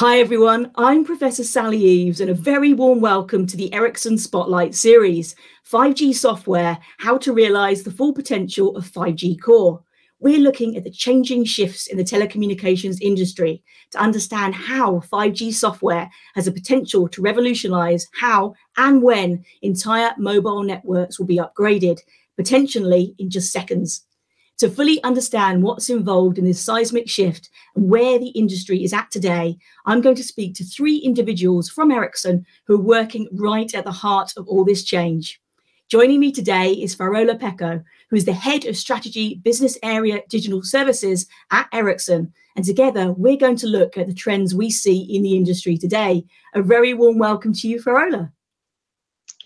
Hi everyone, I'm Professor Sally Eaves and a very warm welcome to the Ericsson Spotlight series, 5G software, how to realise the full potential of 5G core. We're looking at the changing shifts in the telecommunications industry to understand how 5G software has a potential to revolutionise how and when entire mobile networks will be upgraded, potentially in just seconds. To fully understand what's involved in this seismic shift and where the industry is at today, I'm going to speak to three individuals from Ericsson who are working right at the heart of all this change. Joining me today is Farjola Peco, who is the Head of Strategy Business Area Digital Services at Ericsson. And together, we're going to look at the trends we see in the industry today. A very warm welcome to you, Farjola.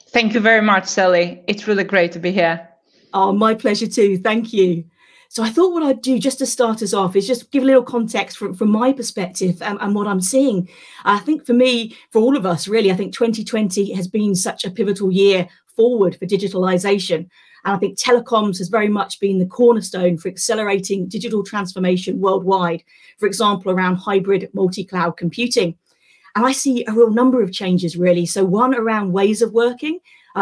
Thank you very much, Sally. It's really great to be here. Oh, my pleasure too. Thank you. So I thought what I'd do just to start us off is just give a little context from my perspective and what I'm seeing. I think for me, for all of us, really, I think 2020 has been such a pivotal year forward for digitalization. And I think telecoms has very much been the cornerstone for accelerating digital transformation worldwide, for example, around hybrid multi-cloud computing. And I see a real number of changes, really. So one around ways of working,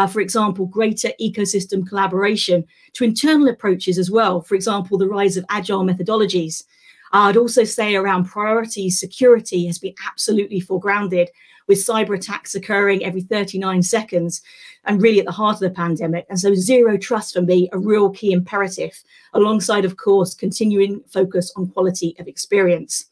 for example, greater ecosystem collaboration, to internal approaches as well, for example, the rise of agile methodologies. I'd also say around priorities, security has been absolutely foregrounded, with cyber attacks occurring every 39 seconds and really at the heart of the pandemic. And so zero trust for me, a real key imperative, alongside, of course, continuing focus on quality of experience.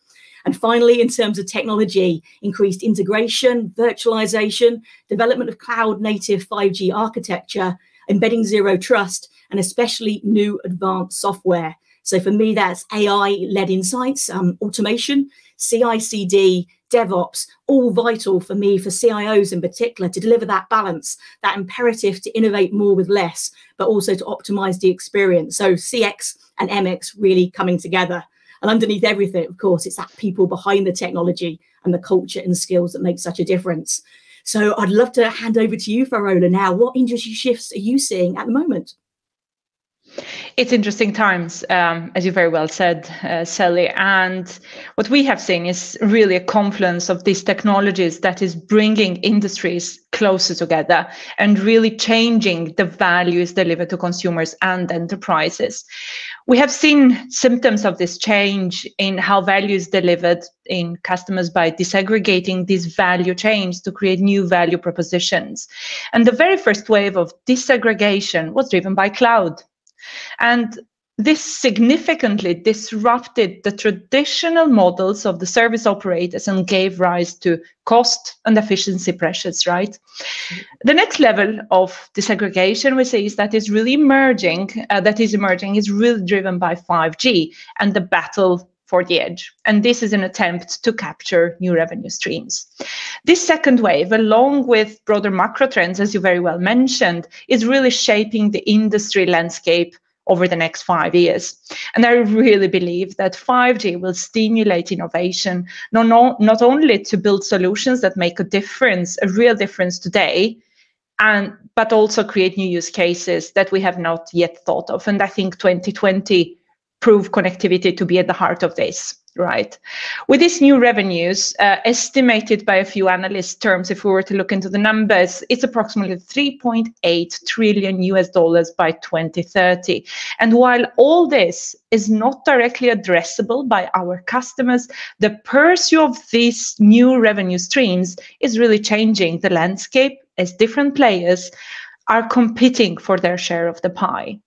And finally, in terms of technology, increased integration, virtualization, development of cloud-native 5G architecture, embedding zero trust, and especially new advanced software. So for me, that's AI-led insights, automation, CI/CD, DevOps, all vital for me, for CIOs in particular, to deliver that balance, that imperative to innovate more with less, but also to optimize the experience. So CX and MX really coming together. And underneath everything, of course, it's that people behind the technology and the culture and the skills that make such a difference. So I'd love to hand over to you, Farjola, now. What industry shifts are you seeing at the moment? It's interesting times, as you very well said, Sally. And what we have seen is really a confluence of these technologies that is bringing industries closer together and really changing the values delivered to consumers and enterprises. We have seen symptoms of this change in how value is delivered in customers by disaggregating these value chains to create new value propositions. And the very first wave of disaggregation was driven by cloud. And this significantly disrupted the traditional models of the service operators and gave rise to cost and efficiency pressures, right? The next level of disaggregation we see is that is really emerging, is really driven by 5G and the battle for the edge. And this is an attempt to capture new revenue streams. This second wave, along with broader macro trends, as you very well mentioned, is really shaping the industry landscape over the next 5 years. And I really believe that 5G will stimulate innovation, not only to build solutions that make a difference, a real difference today, but also create new use cases that we have not yet thought of. And I think 2020 proved connectivity to be at the heart of this, right? With these new revenues, estimated by a few analyst terms, if we were to look into the numbers, it's approximately $3.8 trillion by 2030. And while all this is not directly addressable by our customers, the pursuit of these new revenue streams is really changing the landscape as different players are competing for their share of the pie.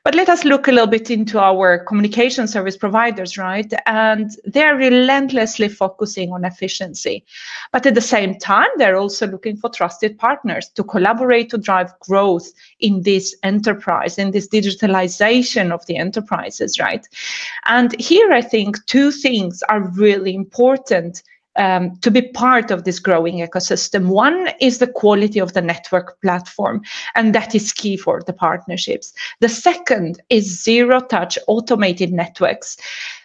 But let us look a little bit into our communication service providers, right? And they're relentlessly focusing on efficiency. But at the same time, they're also looking for trusted partners to collaborate to drive growth in this enterprise, in this digitalization of the enterprises, right? And here I think two things are really important to be part of this growing ecosystem. One is the quality of the network platform, and that is key for the partnerships. The second is zero-touch automated networks.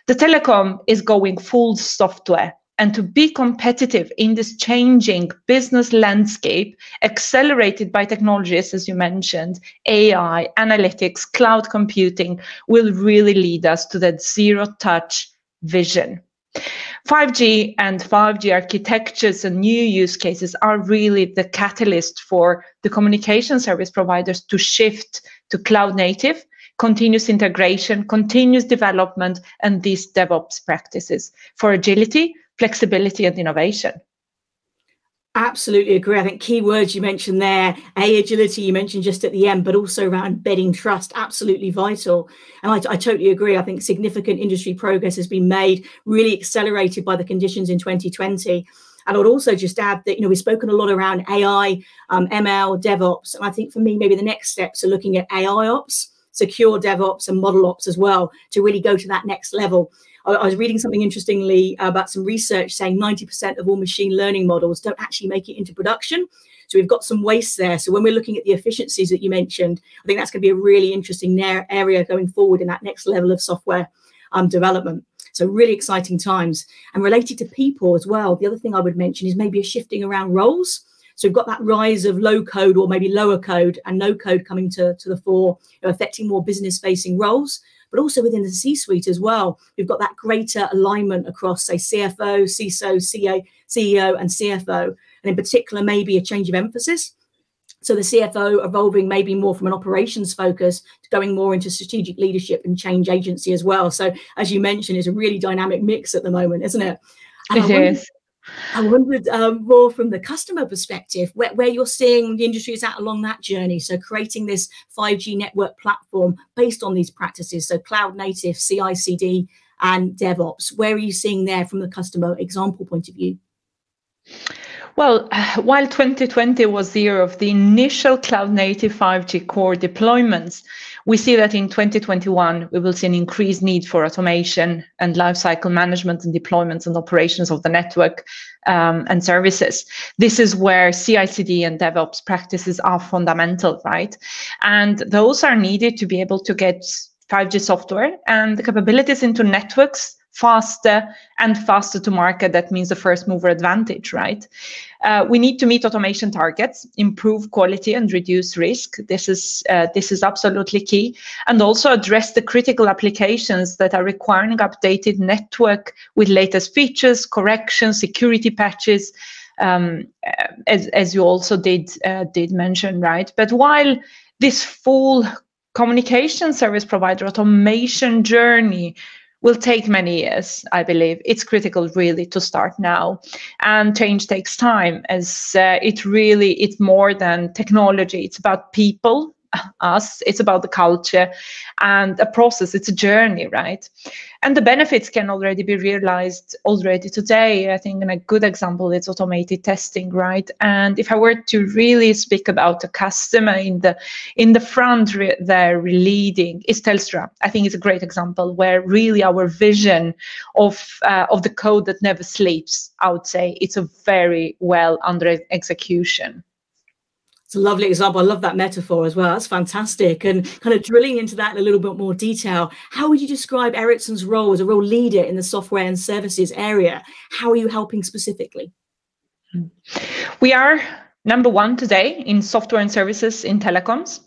The telecom is going full software, and to be competitive in this changing business landscape, accelerated by technologies, as you mentioned, AI, analytics, cloud computing, will really lead us to that zero-touch vision. 5G and 5G architectures and new use cases are really the catalyst for the communication service providers to shift to cloud native, continuous integration, continuous development, and these DevOps practices for agility, flexibility, and innovation. Absolutely agree. I think key words you mentioned there, agility you mentioned just at the end, but also around embedding trust, absolutely vital. And I totally agree. I think significant industry progress has been made, really accelerated by the conditions in 2020. And I would also just add that, we've spoken a lot around AI, ML, DevOps. And I think for me, maybe the next steps are looking at AI ops, secure DevOps and model ops as well, to really go to that next level. I was reading something interestingly about some research saying 90% of all machine learning models don't actually make it into production. So we've got some waste there. So when we're looking at the efficiencies that you mentioned, I think that's going to be a really interesting area going forward in that next level of software development. So really exciting times. And related to people as well, the other thing I would mention is maybe a shifting around roles. So we've got that rise of low code or maybe lower code and no code coming to the fore, affecting more business facing roles, but also within the C-suite as well. We've got that greater alignment across, say, CFO, CISO, CEO, and CFO, and in particular, maybe a change of emphasis. So the CFO evolving maybe more from an operations focus to going more into strategic leadership and change agency as well. So as you mentioned, it's a really dynamic mix at the moment, isn't it? And it is. I wondered more from the customer perspective, where you're seeing the industry is at along that journey. So creating this 5G network platform based on these practices, so cloud native, CI/CD and DevOps. Where are you seeing there from the customer example point of view? Well, while 2020 was the year of the initial cloud-native 5G core deployments, we see that in 2021, we will see an increased need for automation and lifecycle management and deployments and operations of the network and services. This is where CI/CD and DevOps practices are fundamental, right? And those are needed to be able to get 5G software and the capabilities into networks faster to market. That means the first mover advantage, right? We need to meet automation targets, improve quality and reduce risk. This is absolutely key. And also address the critical applications that are requiring updated network with latest features, corrections, security patches, as you also did mention, right? But while this full communication service provider automation journey will take many years, I believe, it's critical really to start now. And change takes time, as it's more than technology. It's about people, us, it's about the culture and a process. It's a journey, right? And the benefits can already be realized already today. I think a good example is automated testing, right? And if I were to really speak about a customer in the front there leading is Telstra. I think it's a great example where really our vision of the code that never sleeps, I would say it's a very well under execution. It's a lovely example. I love that metaphor as well. That's fantastic. And kind of drilling into that in a little bit more detail, how would you describe Ericsson's role as a real leader in the software and services area? How are you helping specifically? We are number one today in software and services in telecoms.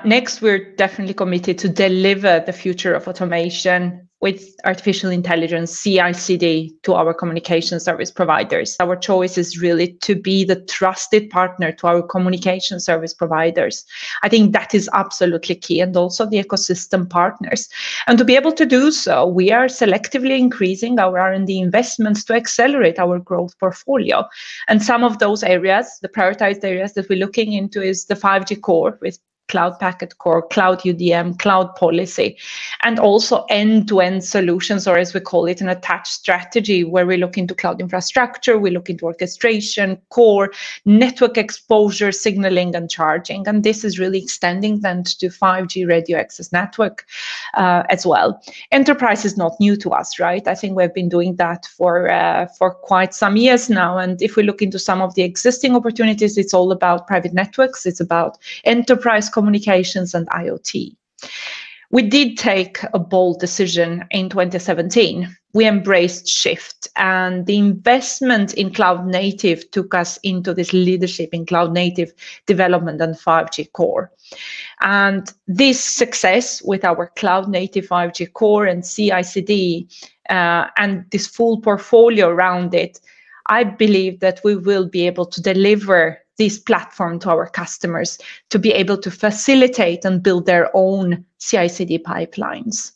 Next, we're definitely committed to deliver the future of automation with artificial intelligence, CI/CD, to our communication service providers. Our choice is really to be the trusted partner to our communication service providers. I think that is absolutely key, and also the ecosystem partners. And to be able to do so, we are selectively increasing our R&D investments to accelerate our growth portfolio. And some of those areas, the prioritized areas that we're looking into, is the 5G core with Cloud Packet Core, Cloud UDM, Cloud Policy, and also end-to-end solutions, or as we call it, an attached strategy, where we look into cloud infrastructure, we look into orchestration, core, network exposure, signaling, and charging. And this is really extending then to 5G radio access network as well. Enterprise is not new to us, right? I think we've been doing that for quite some years now. And if we look into some of the existing opportunities, it's all about private networks, it's about enterprise communications and IoT. We did take a bold decision in 2017. We embraced shift, and the investment in cloud native took us into this leadership in cloud native development and 5G core. And this success with our cloud native 5G core and CI/CD and this full portfolio around it, I believe that we will be able to deliver this platform to our customers to be able to facilitate and build their own CI/CD pipelines.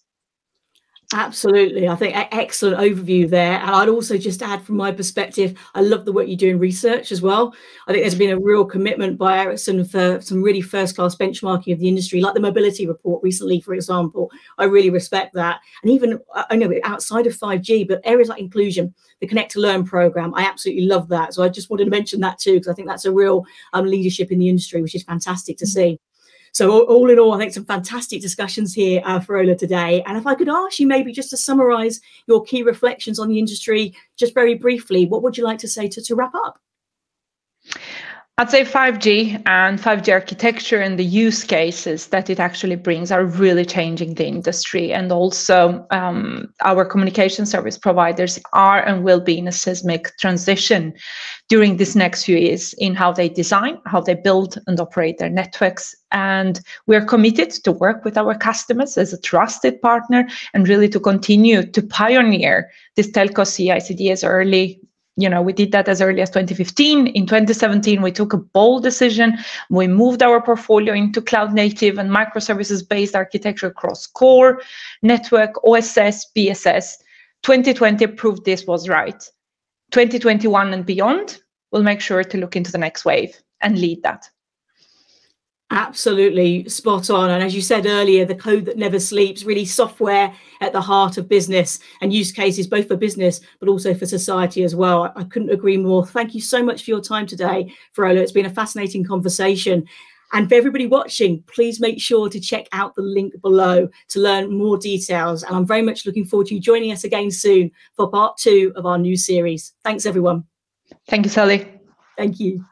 Absolutely. I think excellent overview there. And I'd also just add from my perspective, I love the work you do in research as well. I think there's been a real commitment by Ericsson for some really first-class benchmarking of the industry, like the mobility report recently, for example. I really respect that. And even, I know outside of 5G, but areas like inclusion, the Connect to Learn program, I absolutely love that. So I just wanted to mention that too, because I think that's a real leadership in the industry, which is fantastic to see. So all in all, I think some fantastic discussions here, Farjola, today. And if I could ask you maybe just to summarise your key reflections on the industry, just very briefly, what would you like to say to wrap up? I'd say 5G and 5G architecture and the use cases that it actually brings are really changing the industry. And also our communication service providers are and will be in a seismic transition during this next few years in how they design, how they build and operate their networks. And we're committed to work with our customers as a trusted partner and really to continue to pioneer this telco CI/CD as early. We did that as early as 2015. In 2017, we took a bold decision. We moved our portfolio into cloud native and microservices-based architecture across core, network, OSS, BSS. 2020 proved this was right. 2021 and beyond, we'll make sure to look into the next wave and lead that. Absolutely spot on. And as you said earlier, the code that never sleeps, really software at the heart of business and use cases, both for business, but also for society as well. I couldn't agree more. Thank you so much for your time today, Farjola. It's been a fascinating conversation. And for everybody watching, please make sure to check out the link below to learn more details. And I'm very much looking forward to you joining us again soon for part 2 of our new series. Thanks, everyone. Thank you, Sally. Thank you.